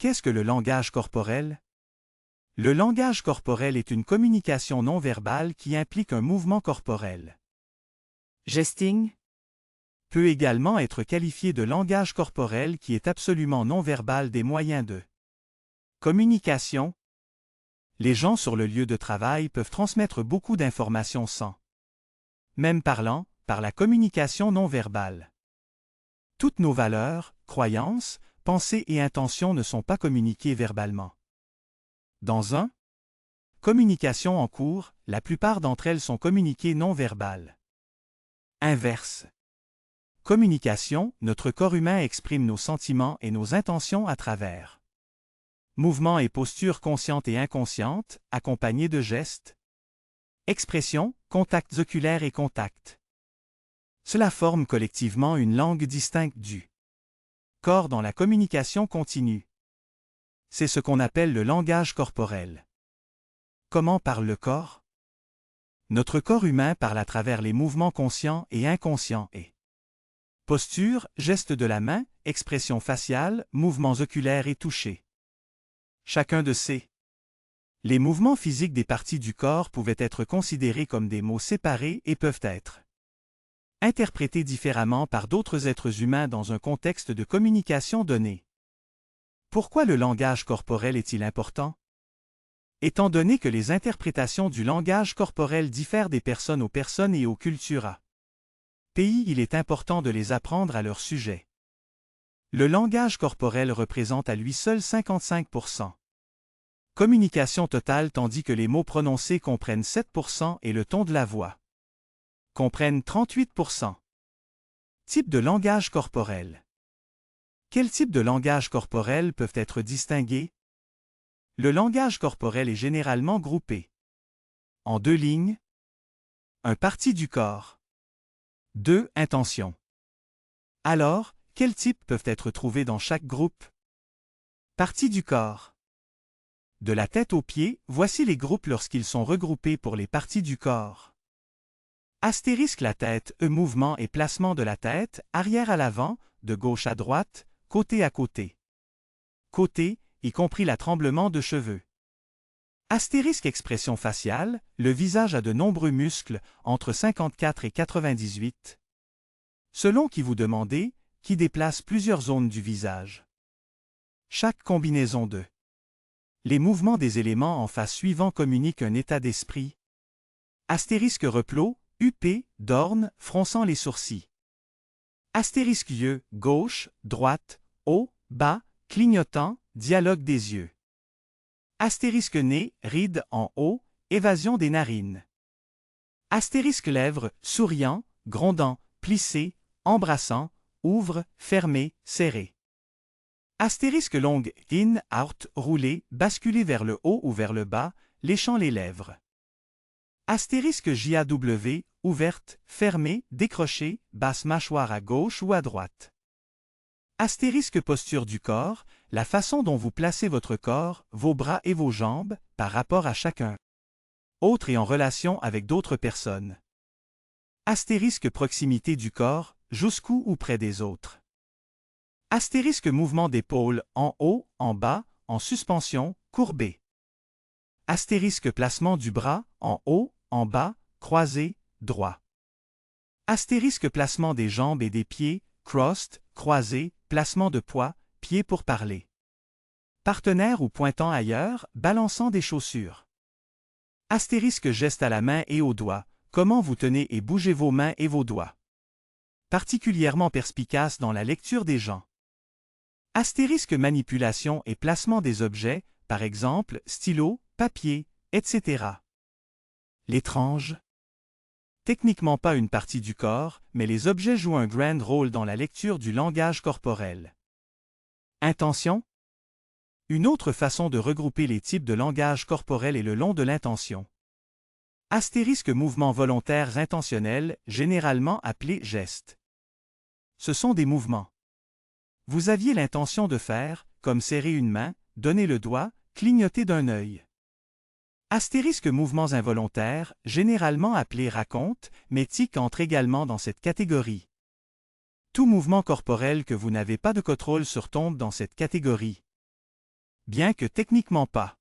Qu'est-ce que le langage corporel? Le langage corporel est une communication non verbale qui implique un mouvement corporel. Gesting peut également être qualifié de langage corporel qui est absolument non verbal des moyens de communication. Les gens sur le lieu de travail peuvent transmettre beaucoup d'informations sans même parlant, par la communication non verbale. Toutes nos valeurs, croyances, pensées et intentions ne sont pas communiquées verbalement. Dans un communication en cours, la plupart d'entre elles sont communiquées non verbales. Inverse. Communication, notre corps humain exprime nos sentiments et nos intentions à travers mouvements et postures conscientes et inconscientes, accompagnés de gestes. Expression, contacts oculaires et contacts. Cela forme collectivement une langue distincte du corps dans la communication continue. C'est ce qu'on appelle le langage corporel. Comment parle le corps? Notre corps humain parle à travers les mouvements conscients et inconscients et posture, gestes de la main, expression faciale, mouvements oculaires et touchés. Chacun de les mouvements physiques des parties du corps pouvaient être considérés comme des mots séparés et peuvent être interprétés différemment par d'autres êtres humains dans un contexte de communication donné. Pourquoi le langage corporel est-il important? Étant donné que les interprétations du langage corporel diffèrent des personnes aux personnes et aux cultures à pays, il est important de les apprendre à leur sujet. Le langage corporel représente à lui seul 55%. Communication totale tandis que les mots prononcés comprennent 7% et le ton de la voix comprennent 38%. Type de langage corporel. Quels types de langage corporel peuvent être distingués? Le langage corporel est généralement groupé en 2 lignes. 1 partie du corps. 2 intentions. Alors, quels types peuvent être trouvés dans chaque groupe? Partie du corps. De la tête aux pieds, voici les groupes lorsqu'ils sont regroupés pour les parties du corps. Astérisque la tête, mouvement et placement de la tête, arrière à l'avant, de gauche à droite, côté à côté. Côté, y compris la tremblement de cheveux. Astérisque expression faciale, le visage a de nombreux muscles, entre 54 et 98. Selon qui vous demandez, qui déplace plusieurs zones du visage. Chaque combinaison de les mouvements des éléments en face suivant communiquent un état d'esprit. Astérisque replot, huppé, d'orne, fronçant les sourcils. Astérisque yeux, gauche, droite, haut, bas, clignotant, dialogue des yeux. Astérisque nez, ride en haut, évasion des narines. Astérisque lèvres, souriant, grondant, plissé, embrassant, ouvre, fermé, serré. Astérisque longue, in, out, roulé, basculé vers le haut ou vers le bas, léchant les lèvres. Astérisque JAW, ouverte, fermée, décrochée, basse mâchoire à gauche ou à droite. Astérisque posture du corps, la façon dont vous placez votre corps, vos bras et vos jambes, par rapport à chacun autre et en relation avec d'autres personnes. Astérisque proximité du corps, jusqu'où ou près des autres. Astérisque mouvement d'épaule, en haut, en bas, en suspension, courbé. Astérisque placement du bras, en haut, en bas, croisé, droit. Astérisque placement des jambes et des pieds, crossed, croisé, placement de poids, pied pour parler. Partenaire ou pointant ailleurs, balançant des chaussures. Astérisque geste à la main et aux doigts, comment vous tenez et bougez vos mains et vos doigts. Particulièrement perspicace dans la lecture des gens. Astérisque manipulation et placement des objets, par exemple, stylo, papier, etc. L'étrange. Techniquement pas une partie du corps, mais les objets jouent un grand rôle dans la lecture du langage corporel. Intention. Une autre façon de regrouper les types de langage corporel est le long de l'intention. Astérisque mouvements volontaires intentionnels, généralement appelés gestes. Ce sont des mouvements. Vous aviez l'intention de faire, comme serrer une main, donner le doigt, clignoter d'un œil. Astérisque mouvements involontaires, généralement appelés racontes, mais tic entre également dans cette catégorie. Tout mouvement corporel que vous n'avez pas de contrôle sur tombe dans cette catégorie. Bien que techniquement pas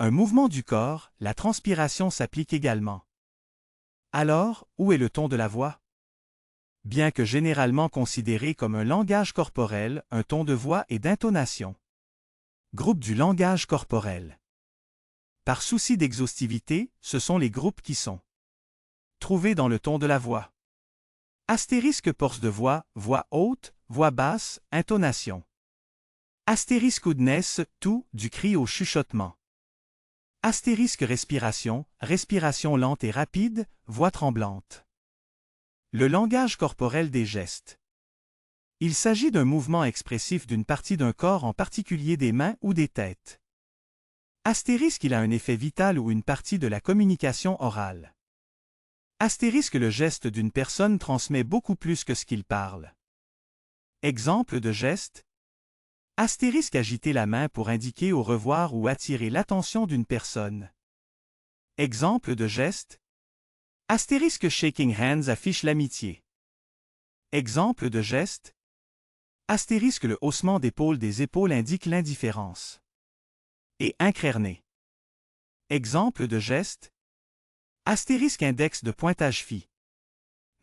un mouvement du corps, la transpiration s'applique également. Alors, où est le ton de la voix? Bien que généralement considéré comme un langage corporel, un ton de voix est d'intonation. Groupe du langage corporel. Par souci d'exhaustivité, ce sont les groupes qui sont trouvés dans le ton de la voix. Astérisque porce de voix, voix haute, voix basse, intonation. Astérisque oudness, tout, du cri au chuchotement. Astérisque respiration, respiration lente et rapide, voix tremblante. Le langage corporel des gestes. Il s'agit d'un mouvement expressif d'une partie d'un corps, en particulier des mains ou des têtes. Astérisque, il a un effet vital ou une partie de la communication orale. Astérisque, le geste d'une personne transmet beaucoup plus que ce qu'il parle. Exemple de geste. Astérisque, agiter la main pour indiquer au revoir ou attirer l'attention d'une personne. Exemple de geste. Astérisque, shaking hands affiche l'amitié. Exemple de geste. Astérisque, le haussement d'épaule des épaules indique l'indifférence. Et increrné. Exemple de geste. Astérisque, index de pointage phi.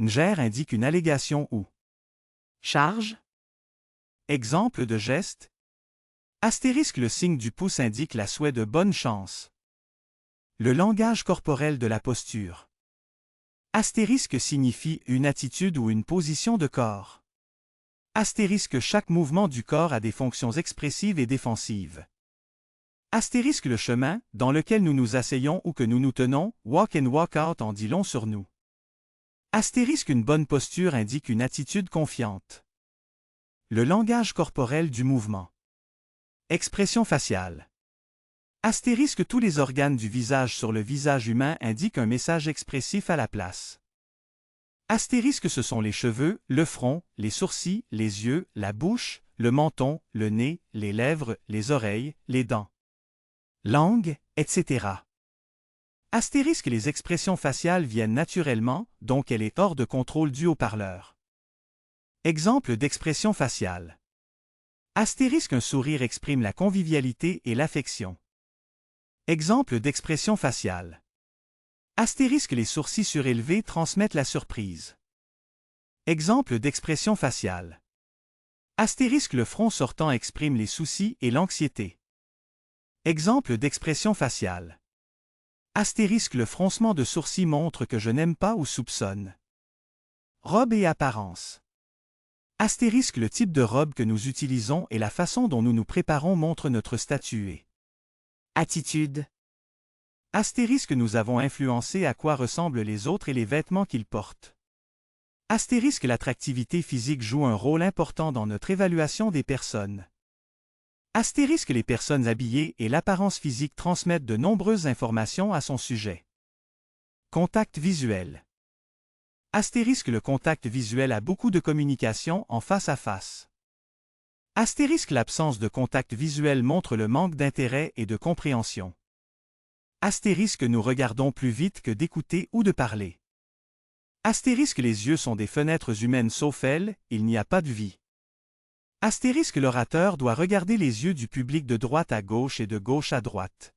Ngère indique une allégation ou charge. Exemple de geste. Astérisque, le signe du pouce indique la souhait de bonne chance. Le langage corporel de la posture. Astérisque signifie une attitude ou une position de corps. Astérisque, chaque mouvement du corps a des fonctions expressives et défensives. Astérisque, le chemin dans lequel nous nous asseyons ou que nous nous tenons, walk in walk out, en dit long sur nous. Astérisque, une bonne posture indique une attitude confiante. Le langage corporel du mouvement. Expression faciale. Astérisque, tous les organes du visage sur le visage humain indiquent un message expressif à la place. Astérisque, ce sont les cheveux, le front, les sourcils, les yeux, la bouche, le menton, le nez, les lèvres, les oreilles, les dents, langue, etc. Astérisque, les expressions faciales viennent naturellement, donc elle est hors de contrôle du haut-parleur. Exemple d'expression faciale. Astérisque, un sourire exprime la convivialité et l'affection. Exemple d'expression faciale. Astérisque, les sourcils surélevés transmettent la surprise. Exemple d'expression faciale. Astérisque, le front sortant exprime les soucis et l'anxiété. Exemple d'expression faciale. Astérisque, le froncement de sourcils montre que je n'aime pas ou soupçonne. Robe et apparence. Astérisque, le type de robe que nous utilisons et la façon dont nous nous préparons montre notre statut et attitude. Astérisque, nous avons influencé à quoi ressemblent les autres et les vêtements qu'ils portent. Astérisque, l'attractivité physique joue un rôle important dans notre évaluation des personnes. Astérisque, les personnes habillées et l'apparence physique transmettent de nombreuses informations à son sujet. Contact visuel. Astérisque, le contact visuel a beaucoup de communication en face à face. Astérisque, l'absence de contact visuel montre le manque d'intérêt et de compréhension. Astérisque, nous regardons plus vite que d'écouter ou de parler. Astérisque, les yeux sont des fenêtres humaines sauf elles, il n'y a pas de vie. Astérisque, l'orateur doit regarder les yeux du public de droite à gauche et de gauche à droite.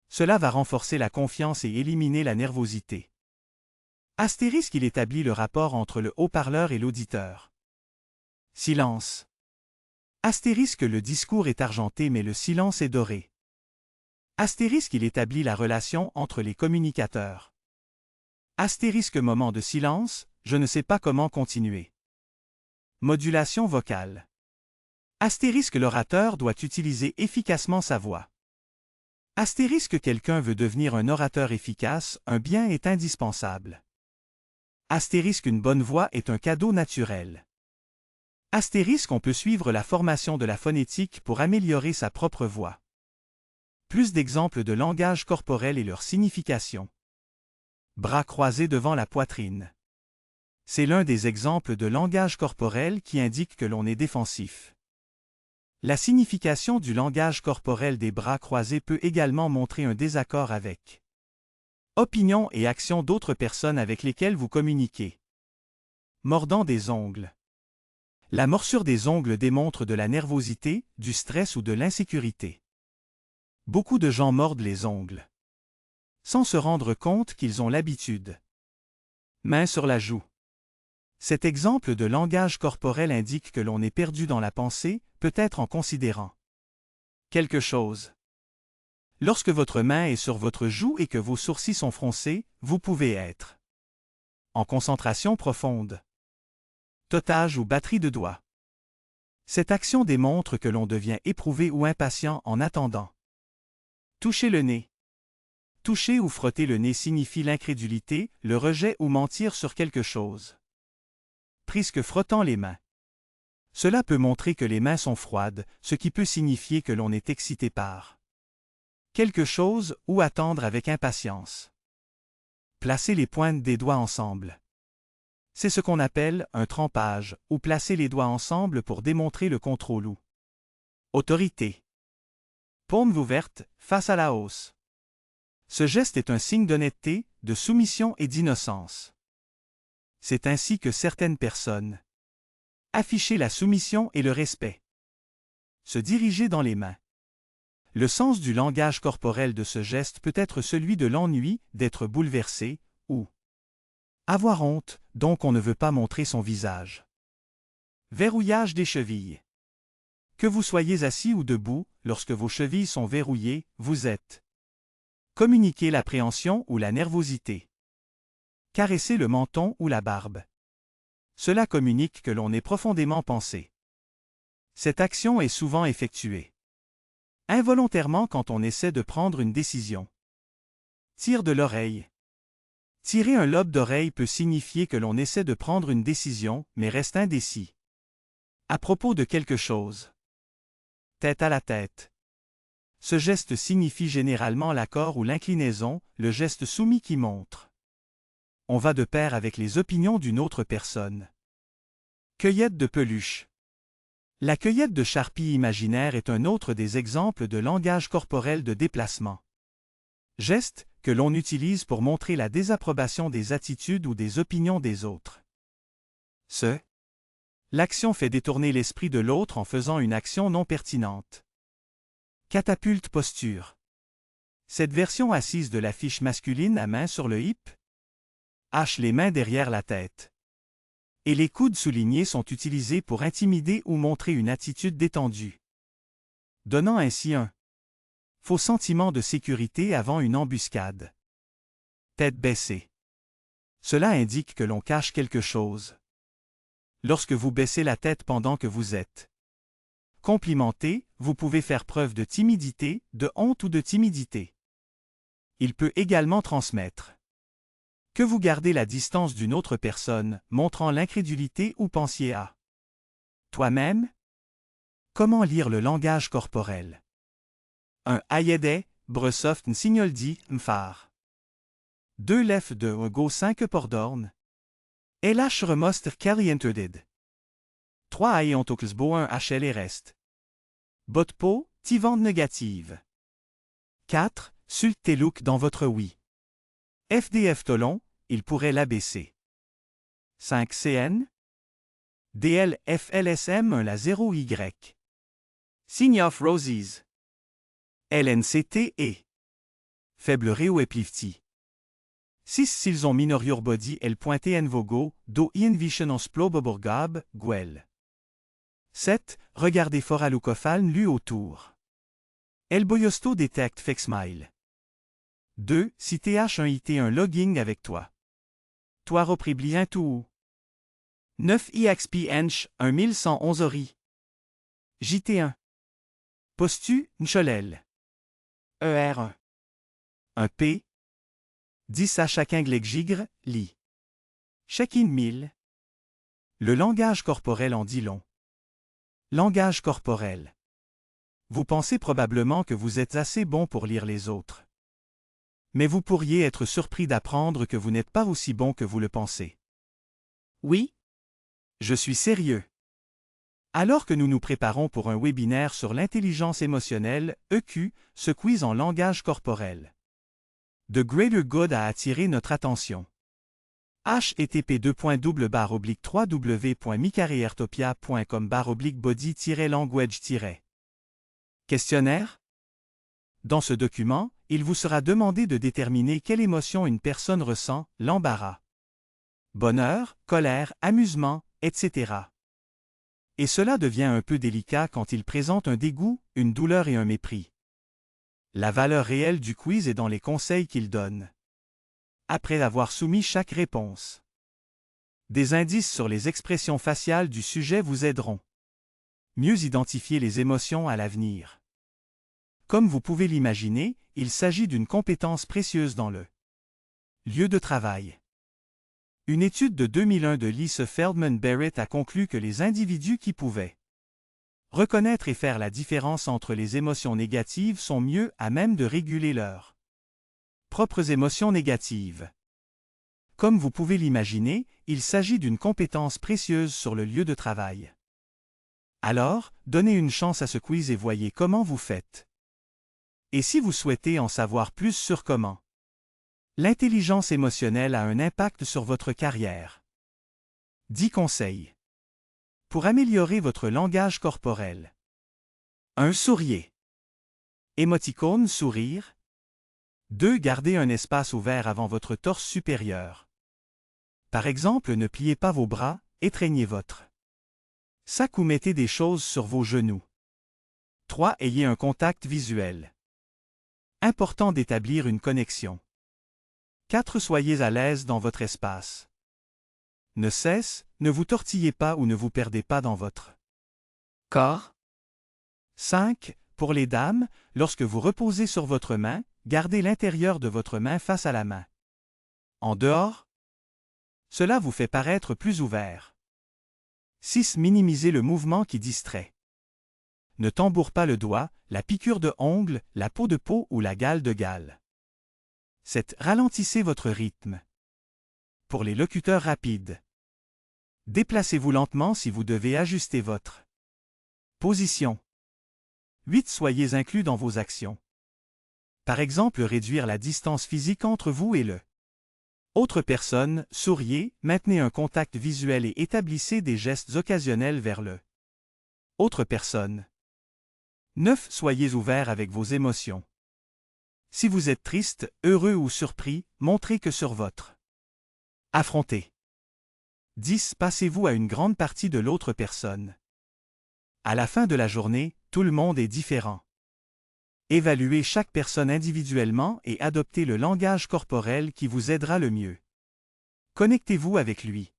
Cela va renforcer la confiance et éliminer la nervosité. Astérisque, il établit le rapport entre le haut-parleur et l'auditeur. Silence. Astérisque, le discours est argenté mais le silence est doré. Astérisque, il établit la relation entre les communicateurs. Astérisque, moment de silence, je ne sais pas comment continuer. Modulation vocale. Astérisque, l'orateur doit utiliser efficacement sa voix. Astérisque, quelqu'un veut devenir un orateur efficace, un bien est indispensable. Astérisque, une bonne voix est un cadeau naturel. Astérisque, on peut suivre la formation de la phonétique pour améliorer sa propre voix. Plus d'exemples de langage corporel et leur signification. Bras croisés devant la poitrine. C'est l'un des exemples de langage corporel qui indique que l'on est défensif. La signification du langage corporel des bras croisés peut également montrer un désaccord avec opinions et actions d'autres personnes avec lesquelles vous communiquez. Mordant des ongles. La morsure des ongles démontre de la nervosité, du stress ou de l'insécurité. Beaucoup de gens mordent les ongles, sans se rendre compte qu'ils ont l'habitude. Main sur la joue. Cet exemple de langage corporel indique que l'on est perdu dans la pensée, peut-être en considérant quelque chose. Lorsque votre main est sur votre joue et que vos sourcils sont froncés, vous pouvez être en concentration profonde. Totage ou batterie de doigts. Cette action démontre que l'on devient éprouvé ou impatient en attendant. Toucher le nez. Toucher ou frotter le nez signifie l'incrédulité, le rejet ou mentir sur quelque chose. Presque frottant les mains. Cela peut montrer que les mains sont froides, ce qui peut signifier que l'on est excité par quelque chose ou attendre avec impatience. Placer les pointes des doigts ensemble. C'est ce qu'on appelle un trempage, ou placer les doigts ensemble pour démontrer le contrôle ou autorité. Paumes ouvertes, face à la hausse. Ce geste est un signe d'honnêteté, de soumission et d'innocence. C'est ainsi que certaines personnes affichent la soumission et le respect. Se diriger dans les mains. Le sens du langage corporel de ce geste peut être celui de l'ennui, d'être bouleversé, ou avoir honte, donc on ne veut pas montrer son visage. Verrouillage des chevilles. Que vous soyez assis ou debout, lorsque vos chevilles sont verrouillées, vous êtes. Communiquer l'appréhension ou la nervosité. Caresser le menton ou la barbe. Cela communique que l'on est profondément pensé. Cette action est souvent effectuée involontairement quand on essaie de prendre une décision. Tire de l'oreille. Tirer un lobe d'oreille peut signifier que l'on essaie de prendre une décision, mais reste indécis. À propos de quelque chose. Tête à la tête. Ce geste signifie généralement l'accord ou l'inclinaison, le geste soumis qui montre. On va de pair avec les opinions d'une autre personne. Cueillette de peluche. La cueillette de charpie imaginaire est un autre des exemples de langage corporel de déplacement. Geste que l'on utilise pour montrer la désapprobation des attitudes ou des opinions des autres. L'action fait détourner l'esprit de l'autre en faisant une action non pertinente. Catapulte posture. Cette version assise de l'affiche masculine à main sur le hip hache les mains derrière la tête. Et les coudes soulignés sont utilisés pour intimider ou montrer une attitude détendue, donnant ainsi un faux sentiment de sécurité avant une embuscade. Tête baissée. Cela indique que l'on cache quelque chose. Lorsque vous baissez la tête pendant que vous êtes complimenté, vous pouvez faire preuve de timidité, de honte ou de timidité. Il peut également transmettre que vous gardez la distance d'une autre personne, montrant l'incrédulité ou pensiez à toi-même. Comment lire le langage corporel? Un ayede, bresoft nsignoldi, mfar. 2 lef de go 5 pordorn. Elash remoster kalientudid. 3 aeontoksbo 1 HL et reste. Botpo, tivande négative. 4. Sulteluk dans votre oui. FDF Tolon, il pourrait l'abaisser. 5 CN. DL FLSM 1 la 0 Y. Sign of Roses. LNCT et faible Reo Eplifti. 6 s'ils ont minoriur body L.TN Vogo, do Invision Sploboborgab, Guel. 7. Regardez fort à l'Ukofaln lu autour. El Boyosto detect Fexmile. 2. Si TH1IT1 logging avec toi. Toi repribli un tout. 9 IXP Ench 1111 Ori. JT1. Postu, Ncholel. ER1. Un P. 10 à chacun Glegigre, Li. Check-in 1000. Le langage corporel en dit long. Langage corporel. Vous pensez probablement que vous êtes assez bon pour lire les autres. Mais vous pourriez être surpris d'apprendre que vous n'êtes pas aussi bon que vous le pensez. Oui? Je suis sérieux. Alors que nous nous préparons pour un webinaire sur l'intelligence émotionnelle, EQ, ce quiz en langage corporel. The Greater Good a attiré notre attention. http://www.micareertopia.com/body-language-. Questionnaire? Dans ce document, il vous sera demandé de déterminer quelle émotion une personne ressent, l'embarras. Bonheur, colère, amusement, etc. Et cela devient un peu délicat quand il présente un dégoût, une douleur et un mépris. La valeur réelle du quiz est dans les conseils qu'il donne. Après avoir soumis chaque réponse, des indices sur les expressions faciales du sujet vous aideront. Mieux identifier les émotions à l'avenir. Comme vous pouvez l'imaginer, il s'agit d'une compétence précieuse dans le lieu de travail. Une étude de 2001 de Lisa Feldman Barrett a conclu que les individus qui pouvaient reconnaître et faire la différence entre les émotions négatives sont mieux à même de réguler leurs propres émotions négatives. Comme vous pouvez l'imaginer, il s'agit d'une compétence précieuse sur le lieu de travail. Alors, donnez une chance à ce quiz et voyez comment vous faites. Et si vous souhaitez en savoir plus sur comment l'intelligence émotionnelle a un impact sur votre carrière. 10 conseils pour améliorer votre langage corporel. 1. Souriez. Émoticône sourire. 2. Gardez un espace ouvert avant votre torse supérieur. Par exemple, ne pliez pas vos bras, étreignez votre sac ou mettez des choses sur vos genoux. 3. Ayez un contact visuel. Important d'établir une connexion. 4. Soyez à l'aise dans votre espace. Ne vous tortillez pas ou ne vous perdez pas dans votre corps. 5. Pour les dames, lorsque vous reposez sur votre main, gardez l'intérieur de votre main face à la main. En dehors, cela vous fait paraître plus ouvert. 6. Minimisez le mouvement qui distrait. Ne tamboure pas le doigt, la piqûre de ongle, la peau de peau ou la gale de gale. 7. Ralentissez votre rythme. Pour les locuteurs rapides, déplacez-vous lentement si vous devez ajuster votre position. 8. Soyez inclus dans vos actions. Par exemple, réduire la distance physique entre vous et le autre personne, souriez, maintenez un contact visuel et établissez des gestes occasionnels vers le autre personne. 9. Soyez ouvert avec vos émotions. Si vous êtes triste, heureux ou surpris, montrez que sur votre affronté. 10. Passez-vous à une grande partie de l'autre personne. À la fin de la journée, tout le monde est différent. Évaluez chaque personne individuellement et adoptez le langage corporel qui vous aidera le mieux. Connectez-vous avec lui.